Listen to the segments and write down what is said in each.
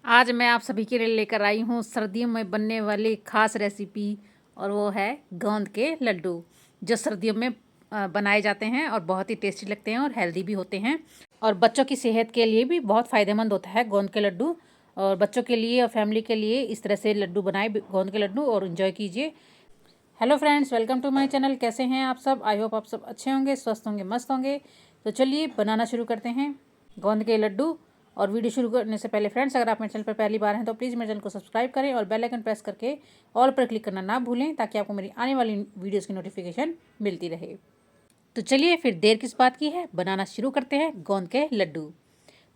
आज मैं आप सभी के लिए लेकर आई हूँ सर्दियों में बनने वाली ख़ास रेसिपी। और वो है गोंद के लड्डू, जो सर्दियों में बनाए जाते हैं और बहुत ही टेस्टी लगते हैं और हेल्दी भी होते हैं। और बच्चों की सेहत के लिए भी बहुत फ़ायदेमंद होता है गोंद के लड्डू। और बच्चों के लिए और फैमिली के लिए इस तरह से लड्डू बनाए गोंद के लड्डू और इन्जॉय कीजिए। Hello friends, welcome to my channel. कैसे हैं आप सब? आई होप आप सब अच्छे होंगे, स्वस्थ होंगे, मस्त होंगे। तो चलिए बनाना शुरू करते हैं गोंद के लड्डू। और वीडियो शुरू करने से पहले फ्रेंड्स, अगर आप मेरे चैनल पर पहली बार हैं तो प्लीज़ मेरे चैनल को सब्सक्राइब करें और बेल आइकन प्रेस करके ऑल पर क्लिक करना ना भूलें, ताकि आपको मेरी आने वाली वीडियोस की नोटिफिकेशन मिलती रहे। तो चलिए फिर देर किस बात की है, बनाना शुरू करते हैं गोंद के लड्डू।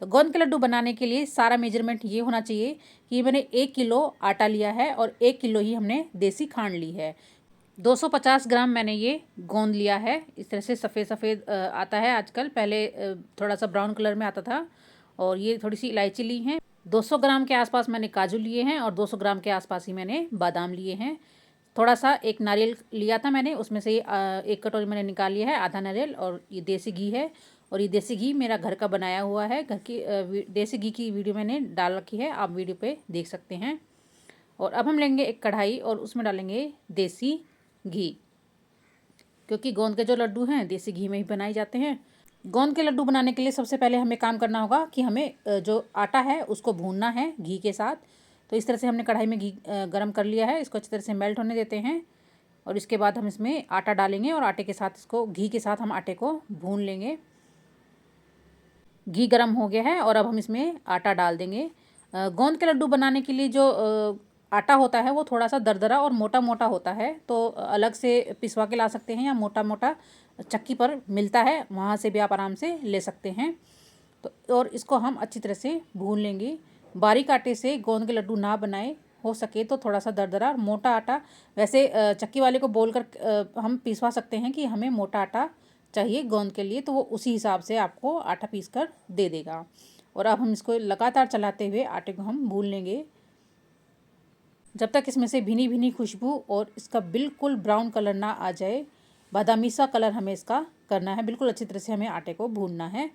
तो गोंद के लड्डू बनाने के लिए सारा मेजरमेंट ये होना चाहिए कि मैंने 1 किलो आटा लिया है और 1 किलो ही हमने देसी खांड ली है। 250 ग्राम मैंने ये गोंद लिया है। इस तरह से सफ़ेद सफ़ेद आता है आजकल, पहले थोड़ा सा ब्राउन कलर में आता था। और ये थोड़ी सी इलायची ली है। 200 ग्राम के आसपास मैंने काजू लिए हैं और 200 ग्राम के आसपास ही मैंने बादाम लिए हैं। थोड़ा सा एक नारियल लिया था मैंने, उसमें से एक कटोरी मैंने निकाल लिया है, आधा नारियल। और ये देसी घी है, और ये देसी घी मेरा घर का बनाया हुआ है। घर की देसी घी की वीडियो मैंने डाल रखी है, आप वीडियो पे देख सकते हैं। और अब हम लेंगे एक कढ़ाई और उसमें डालेंगे देसी घी, क्योंकि गोंद के जो लड्डू हैं देसी घी में ही बनाए जाते हैं। गोंद के लड्डू बनाने के लिए सबसे पहले हमें काम करना होगा कि हमें जो आटा है उसको भूनना है घी के साथ। तो इस तरह से हमने कढ़ाई में घी गरम कर लिया है, इसको अच्छी तरह से मेल्ट होने देते हैं। और इसके बाद हम इसमें आटा डालेंगे और आटे के साथ इसको घी के साथ हम आटे को भून लेंगे। घी गरम हो गया है और अब हम इसमें आटा डाल देंगे। गोंद के लड्डू बनाने के लिए जो आटा होता है वो थोड़ा सा दरदरा और मोटा मोटा होता है, तो अलग से पिसवा के ला सकते हैं, या मोटा मोटा चक्की पर मिलता है वहाँ से भी आप आराम से ले सकते हैं। तो और इसको हम अच्छी तरह से भून लेंगे। बारीक आटे से गोंद के लड्डू ना बनाए, हो सके तो थोड़ा सा दरदरा और मोटा आटा। वैसे चक्की वाले को बोलकर हम पिसवा सकते हैं कि हमें मोटा आटा चाहिए गोंद के लिए, तो वो उसी हिसाब से आपको आटा पीस कर दे देगा। और अब हम इसको लगातार चलाते हुए आटे को हम भून लेंगे, जब तक इसमें से भीनी भीनी खुशबू और इसका बिल्कुल ब्राउन कलर ना आ जाए। बादामी सा कलर हमें इसका करना है, बिल्कुल अच्छी तरह से हमें आटे को भूनना है।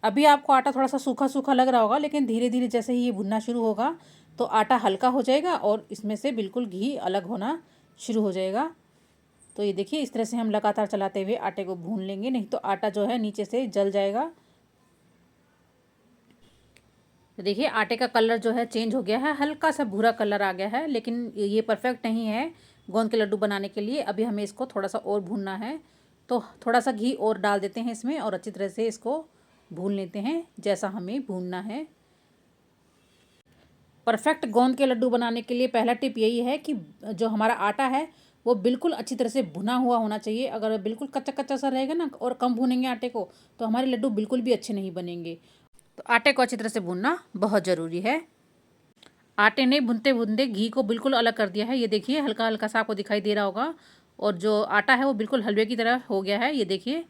अभी आपको आटा थोड़ा सा सूखा सूखा लग रहा होगा, लेकिन धीरे धीरे जैसे ही ये भुनना शुरू होगा तो आटा हल्का हो जाएगा और इसमें से बिल्कुल घी अलग होना शुरू हो जाएगा। तो ये देखिए, इस तरह से हम लगातार चलाते हुए आटे को भून लेंगे, नहीं तो आटा जो है नीचे से जल जाएगा। तो देखिए आटे का कलर जो है चेंज हो गया है, हल्का सा भूरा कलर आ गया है, लेकिन ये परफेक्ट नहीं है गोंद के लड्डू बनाने के लिए। अभी हमें इसको थोड़ा सा और भूनना है, तो थोड़ा सा घी और डाल देते हैं इसमें और अच्छी तरह से इसको भून लेते हैं जैसा हमें भूनना है। परफेक्ट गोंद के लड्डू बनाने के लिए पहला टिप यही है कि जो हमारा आटा है वो बिल्कुल अच्छी तरह से भुना हुआ होना चाहिए। अगर बिल्कुल कच्चा कच्चा सा रहेगा ना और कम भूनेंगे आटे को, तो हमारे लड्डू बिल्कुल भी अच्छे नहीं बनेंगे। तो आटे को अच्छी तरह से भूनना बहुत ज़रूरी है। आटे ने भुनते भुनते घी को बिल्कुल अलग कर दिया है, ये देखिए हल्का हल्का सा आपको दिखाई दे रहा होगा। और जो आटा है वो बिल्कुल हलवे की तरह हो गया है, ये देखिए।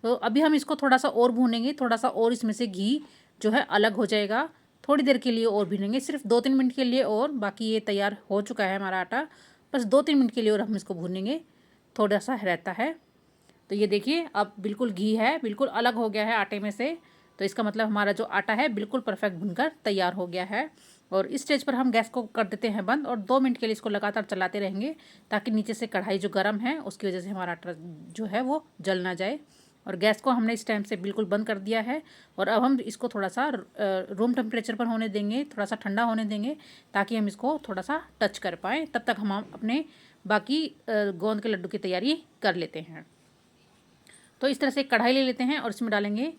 तो अभी हम इसको थोड़ा सा और भूनेंगे, थोड़ा सा और इसमें से घी जो है अलग हो जाएगा। थोड़ी देर के लिए और भूनेंगे, सिर्फ 2-3 मिनट के लिए, और बाकी ये तैयार हो चुका है हमारा आटा। बस 2-3 मिनट के लिए और हम इसको भूनेंगे, थोड़ा सा रहता है। तो ये देखिए अब बिल्कुल घी है, बिल्कुल अलग हो गया है आटे में से। तो इसका मतलब हमारा जो आटा है बिल्कुल परफेक्ट भुनकर तैयार हो गया है। और इस स्टेज पर हम गैस को कर देते हैं बंद और 2 मिनट के लिए इसको लगातार चलाते रहेंगे, ताकि नीचे से कढ़ाई जो गर्म है उसकी वजह से हमारा आटा जो है वो जल ना जाए। और गैस को हमने इस टाइम से बिल्कुल बंद कर दिया है। और अब हम इसको थोड़ा सा रूम टेम्परेचर पर होने देंगे, थोड़ा सा ठंडा होने देंगे, ताकि हम इसको थोड़ा सा टच कर पाएँ। तब तक हम अपने बाकी गोंद के लड्डू की तैयारी कर लेते हैं। तो इस तरह से कढ़ाई ले लेते हैं और इसमें डालेंगे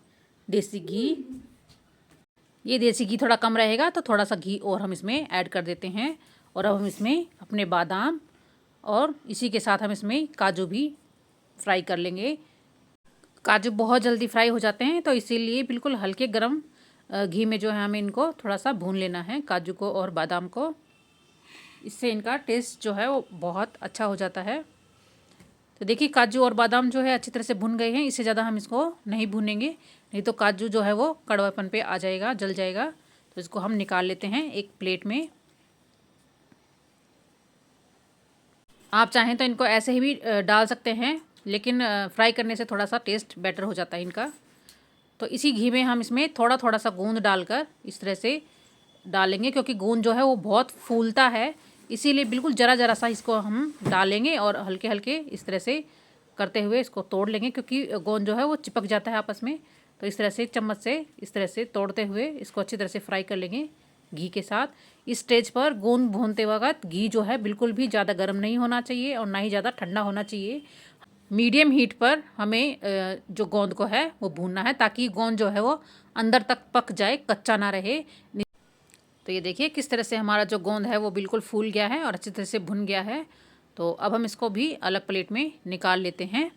देसी घी। ये देसी घी थोड़ा कम रहेगा, तो थोड़ा सा घी और हम इसमें ऐड कर देते हैं। और अब हम इसमें अपने बादाम और इसी के साथ हम इसमें काजू भी फ्राई कर लेंगे। काजू बहुत जल्दी फ्राई हो जाते हैं, तो इसीलिए बिल्कुल हल्के गरम घी में जो है हमें इनको थोड़ा सा भून लेना है, काजू को और बादाम को। इससे इनका टेस्ट जो है वो बहुत अच्छा हो जाता है। तो देखिए काजू और बादाम जो है अच्छी तरह से भुन गए हैं, इससे ज़्यादा हम इसको नहीं भूनेंगे, नहीं तो काजू जो है वो कड़वापन पे आ जाएगा, जल जाएगा। तो इसको हम निकाल लेते हैं एक प्लेट में। आप चाहें तो इनको ऐसे ही भी डाल सकते हैं, लेकिन फ्राई करने से थोड़ा सा टेस्ट बेटर हो जाता है इनका। तो इसी घी में हम इसमें थोड़ा थोड़ा सा गोंद डालकर इस तरह से डालेंगे क्योंकि गोंद जो है वो बहुत फूलता है, इसीलिए बिल्कुल ज़रा ज़रा सा इसको हम डालेंगे और हल्के हल्के इस तरह से करते हुए इसको तोड़ लेंगे, क्योंकि गोंद जो है वो चिपक जाता है आपस में। तो इस तरह से चम्मच से इस तरह से तोड़ते हुए इसको अच्छी तरह से फ्राई कर लेंगे घी के साथ। इस स्टेज पर गोंद भूनते वक्त घी जो है बिल्कुल भी ज़्यादा गर्म नहीं होना चाहिए और ना ही ज़्यादा ठंडा होना चाहिए। मीडियम हीट पर हमें जो गोंद को है वो भूनना है, ताकि गोंद जो है वो अंदर तक पक जाए, कच्चा ना रहे। तो ये देखिए किस तरह से हमारा जो गोंद है वो बिल्कुल फूल गया है और अच्छी तरह से भुन गया है। तो अब हम इसको भी अलग प्लेट में निकाल लेते हैं।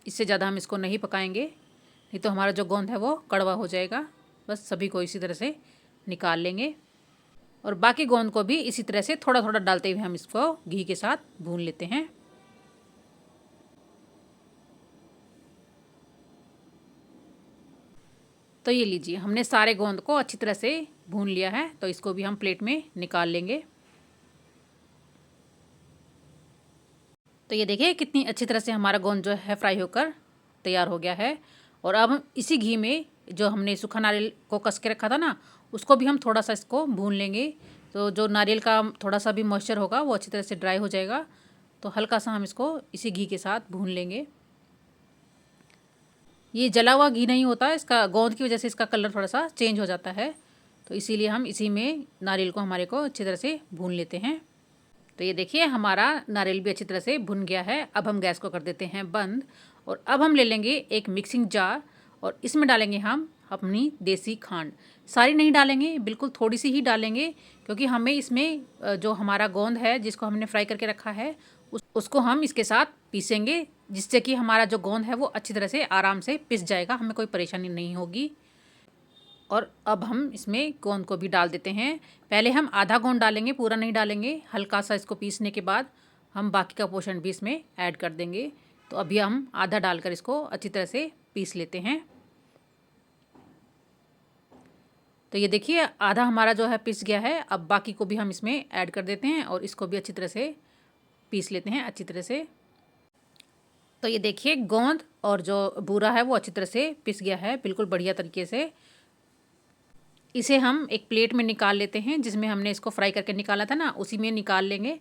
इससे ज़्यादा हम इसको नहीं पकाएंगे, नहीं तो हमारा जो गोंद है वो कड़वा हो जाएगा। बस सभी को इसी तरह से निकाल लेंगे और बाकी गोंद को भी इसी तरह से थोड़ा थोड़ा डालते हुए हम इसको घी के साथ भून लेते हैं। तो ये लीजिए, हमने सारे गोंद को अच्छी तरह से भून लिया है, तो इसको भी हम प्लेट में निकाल लेंगे। तो ये देखिए कितनी अच्छी तरह से हमारा गोंद जो है फ्राई होकर तैयार हो गया है। और अब हम इसी घी में जो हमने सूखा नारियल को कस के रखा था ना, उसको भी हम थोड़ा सा इसको भून लेंगे। तो जो नारियल का थोड़ा सा भी मॉइस्चर होगा वो अच्छी तरह से ड्राई हो जाएगा। तो हल्का सा हम इसको इसी घी के साथ भून लेंगे। ये जला हुआ घी नहीं होता, इसका गोंद की वजह से इसका कलर थोड़ा सा चेंज हो जाता है, तो इसीलिए हम इसी में नारियल को हमारे को अच्छी तरह से भून लेते हैं। तो ये देखिए हमारा नारियल भी अच्छी तरह से भुन गया है। अब हम गैस को कर देते हैं बंद और अब हम ले लेंगे एक मिक्सिंग जार और इसमें डालेंगे हम अपनी देसी खांड। सारी नहीं डालेंगे, बिल्कुल थोड़ी सी ही डालेंगे, क्योंकि हमें इसमें जो हमारा गोंद है जिसको हमने फ्राई करके रखा है उसको हम इसके साथ पीसेंगे, जिससे कि हमारा जो गोंद है वो अच्छी तरह से आराम से पिस जाएगा, हमें कोई परेशानी नहीं होगी। और अब हम इसमें गोंद को भी डाल देते हैं। पहले हम आधा गोंद डालेंगे, पूरा नहीं डालेंगे। हल्का सा इसको पीसने के बाद हम बाकी का पोर्शन भी इसमें ऐड कर देंगे। तो अभी हम आधा डालकर इसको अच्छी तरह से पीस लेते हैं। तो ये देखिए आधा हमारा जो है पिस गया है। अब बाकी को भी हम इसमें ऐड कर देते हैं और इसको भी अच्छी तरह से पीस लेते हैं अच्छी तरह से। तो ये देखिए गोंद और जो बूरा है वो अच्छी तरह से पिस गया है, बिल्कुल बढ़िया तरीके से। इसे हम एक प्लेट में निकाल लेते हैं, जिसमें हमने इसको फ्राई करके निकाला था ना, उसी में निकाल लेंगे,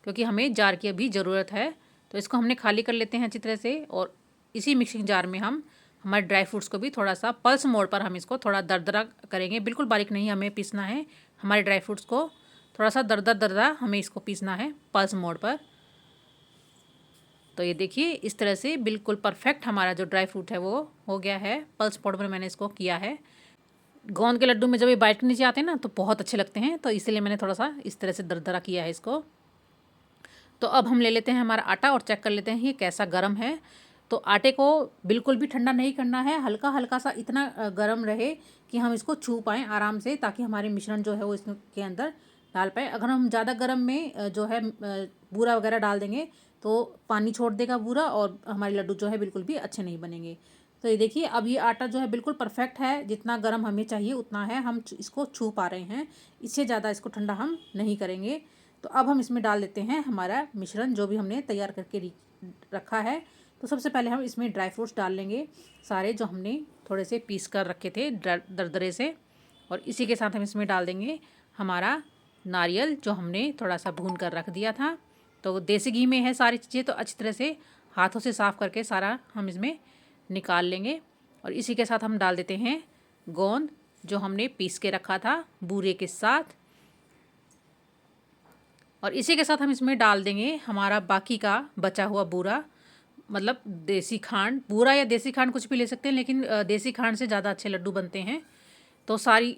क्योंकि हमें जार की अभी ज़रूरत है। तो इसको हमने खाली कर लेते हैं अच्छी तरह से और इसी मिक्सिंग जार में हम हमारे ड्राई फ्रूट्स को भी थोड़ा सा पल्स मोड पर हम इसको थोड़ा दरदरा करेंगे। बिल्कुल बारीक नहीं हमें पीसना है, हमारे ड्राई फ्रूट्स को थोड़ा सा दरदरा दरदरा हमें इसको पीसना है पल्स मोड पर। तो ये देखिए इस तरह से बिल्कुल परफेक्ट हमारा जो ड्राई फ्रूट है वो हो गया है। पल्स मोड पर मैंने इसको किया है। गोंद के लड्डू में जब ये बाइट के नीचे आते हैं ना तो बहुत अच्छे लगते हैं, तो इसीलिए मैंने थोड़ा सा इस तरह से दरदरा किया है इसको। तो अब हम ले लेते हैं हमारा आटा और चेक कर लेते हैं ये कैसा गर्म है। तो आटे को बिल्कुल भी ठंडा नहीं करना है, हल्का हल्का सा इतना गर्म रहे कि हम इसको छू पाएँ आराम से, ताकि हमारे मिश्रण जो है वो इसके अंदर डाल पाए। अगर हम ज़्यादा गर्म में जो है बूरा वगैरह डाल देंगे तो पानी छोड़ देगा बूरा और हमारे लड्डू जो है बिल्कुल भी अच्छे नहीं बनेंगे। तो ये देखिए अब ये आटा जो है बिल्कुल परफेक्ट है, जितना गर्म हमें चाहिए उतना है, हम इसको छू पा रहे हैं। इससे ज़्यादा इसको ठंडा हम नहीं करेंगे। तो अब हम इसमें डाल देते हैं हमारा मिश्रण जो भी हमने तैयार करके रखा है। तो सबसे पहले हम इसमें ड्राई फ्रूट्स डाल लेंगे सारे, जो हमने थोड़े से पीस कर रखे थे दरदरे से। और इसी के साथ हम इसमें डाल देंगे हमारा नारियल, जो हमने थोड़ा सा भून कर रख दिया था। तो देसी घी में है सारी चीज़ें, तो अच्छी तरह से हाथों से साफ़ करके सारा हम इसमें निकाल लेंगे। और इसी के साथ हम डाल देते हैं गोंद जो हमने पीस के रखा था बूरे के साथ। और इसी के साथ हम इसमें डाल देंगे हमारा बाकी का बचा हुआ बूरा, मतलब देसी खांड। बूरा या देसी खांड कुछ भी ले सकते हैं, लेकिन देसी खांड से ज़्यादा अच्छे लड्डू बनते हैं। तो सारी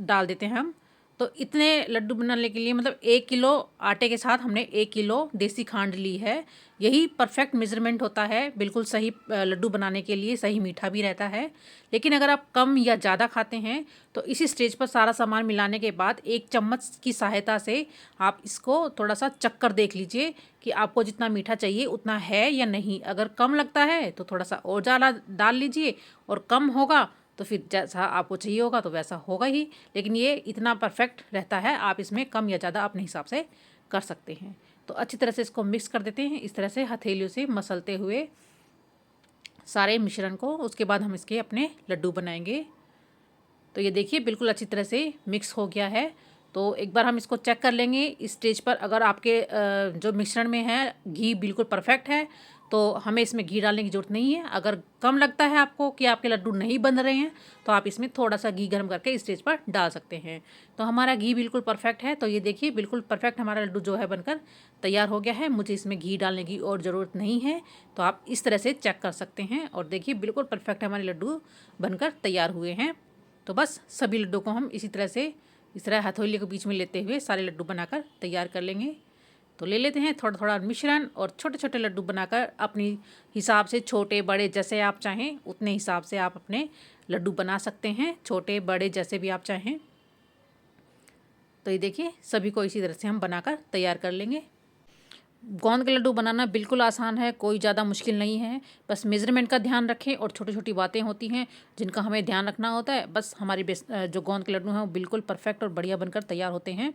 डाल देते हैं हम। तो इतने लड्डू बनाने के लिए मतलब 1 किलो आटे के साथ हमने 1 किलो देसी खांड ली है। यही परफेक्ट मेज़रमेंट होता है, बिल्कुल सही लड्डू बनाने के लिए, सही मीठा भी रहता है। लेकिन अगर आप कम या ज़्यादा खाते हैं तो इसी स्टेज पर सारा सामान मिलाने के बाद 1 चम्मच की सहायता से आप इसको थोड़ा सा चख कर देख लीजिए कि आपको जितना मीठा चाहिए उतना है या नहीं। अगर कम लगता है तो थोड़ा सा और ज़्यादा डाल लीजिए, और कम होगा तो फिर जैसा आपको चाहिए होगा तो वैसा होगा ही। लेकिन ये इतना परफेक्ट रहता है, आप इसमें कम या ज़्यादा अपने हिसाब से कर सकते हैं। तो अच्छी तरह से इसको मिक्स कर देते हैं, इस तरह से हथेलियों से मसलते हुए सारे मिश्रण को। उसके बाद हम इसके अपने लड्डू बनाएंगे। तो ये देखिए बिल्कुल अच्छी तरह से मिक्स हो गया है। तो एक बार हम इसको चेक कर लेंगे इस स्टेज पर। अगर आपके जो मिश्रण में है घी बिल्कुल परफेक्ट है तो हमें इसमें घी डालने की ज़रूरत नहीं है। अगर कम लगता है आपको कि आपके लड्डू नहीं बन रहे हैं तो आप इसमें थोड़ा सा घी गर्म करके इस स्टेज पर डाल सकते हैं। तो हमारा घी बिल्कुल परफेक्ट है। तो ये देखिए बिल्कुल परफेक्ट हमारा लड्डू जो है बनकर तैयार हो गया है। मुझे इसमें घी डालने की और ज़रूरत नहीं है। तो आप इस तरह से चेक कर सकते हैं और देखिए बिल्कुल परफेक्ट हमारे लड्डू बनकर तैयार हुए हैं। तो बस सभी लड्डू को हम इसी तरह से इस तरह हथौले के बीच में लेते हुए सारे लड्डू बनाकर तैयार कर लेंगे। तो ले लेते हैं थोड़ा थोड़ा मिश्रण और छोटे छोटे लड्डू बनाकर अपनी हिसाब से, छोटे बड़े जैसे आप चाहें उतने हिसाब से आप अपने लड्डू बना सकते हैं, छोटे बड़े जैसे भी आप चाहें। तो ये देखिए सभी को इसी तरह से हम बनाकर तैयार कर लेंगे। गोंद के लड्डू बनाना बिल्कुल आसान है, कोई ज़्यादा मुश्किल नहीं है। बस मेज़रमेंट का ध्यान रखें और छोटी छोटी बातें होती हैं जिनका हमें ध्यान रखना होता है। बस हमारी जो गोंद के लड्डू हैं वो बिल्कुल परफेक्ट और बढ़िया बनकर तैयार होते हैं।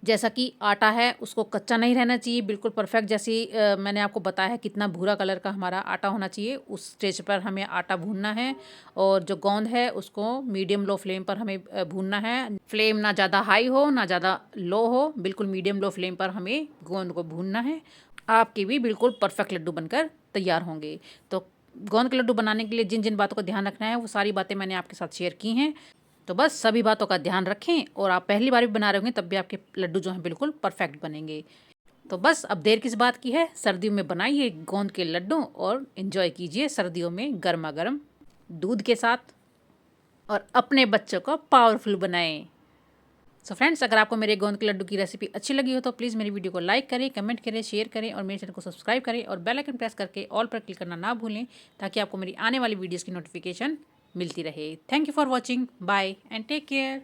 जैसा कि आटा है उसको कच्चा नहीं रहना चाहिए, बिल्कुल परफेक्ट। जैसी मैंने आपको बताया है कितना भूरा कलर का हमारा आटा होना चाहिए, उस स्टेज पर हमें आटा भूनना है। और जो गोंद है उसको मीडियम लो फ्लेम पर हमें भूनना है। फ्लेम ना ज़्यादा हाई हो ना ज़्यादा लो हो, बिल्कुल मीडियम लो फ्लेम पर हमें गोंद को भूनना है। आपके भी बिल्कुल परफेक्ट लड्डू बनकर तैयार होंगे। तो गोंद के लड्डू बनाने के लिए जिन जिन बातों का ध्यान रखना है वो सारी बातें मैंने आपके साथ शेयर की हैं। तो बस सभी बातों का ध्यान रखें और आप पहली बार भी बना रहे होंगे तब भी आपके लड्डू जो हैं बिल्कुल परफेक्ट बनेंगे। तो बस अब देर किस बात की है, सर्दियों में बनाइए गोंद के लड्डू और एंजॉय कीजिए सर्दियों में गर्मा गर्म दूध के साथ और अपने बच्चों को पावरफुल बनाएं। सो फ्रेंड्स, अगर आपको मेरे गोंद के लड्डू की रेसिपी अच्छी लगी हो तो प्लीज़ मेरी वीडियो को लाइक करें, कमेंट करें, शेयर करें और मेरे चैनल को सब्सक्राइब करें और बेल आइकन प्रेस करके ऑल पर क्लिक करना ना भूलें ताकि आपको मेरी आने वाली वीडियोज़ की नोटिफिकेशन मिलती रहे। Thank you for watching, bye and take care.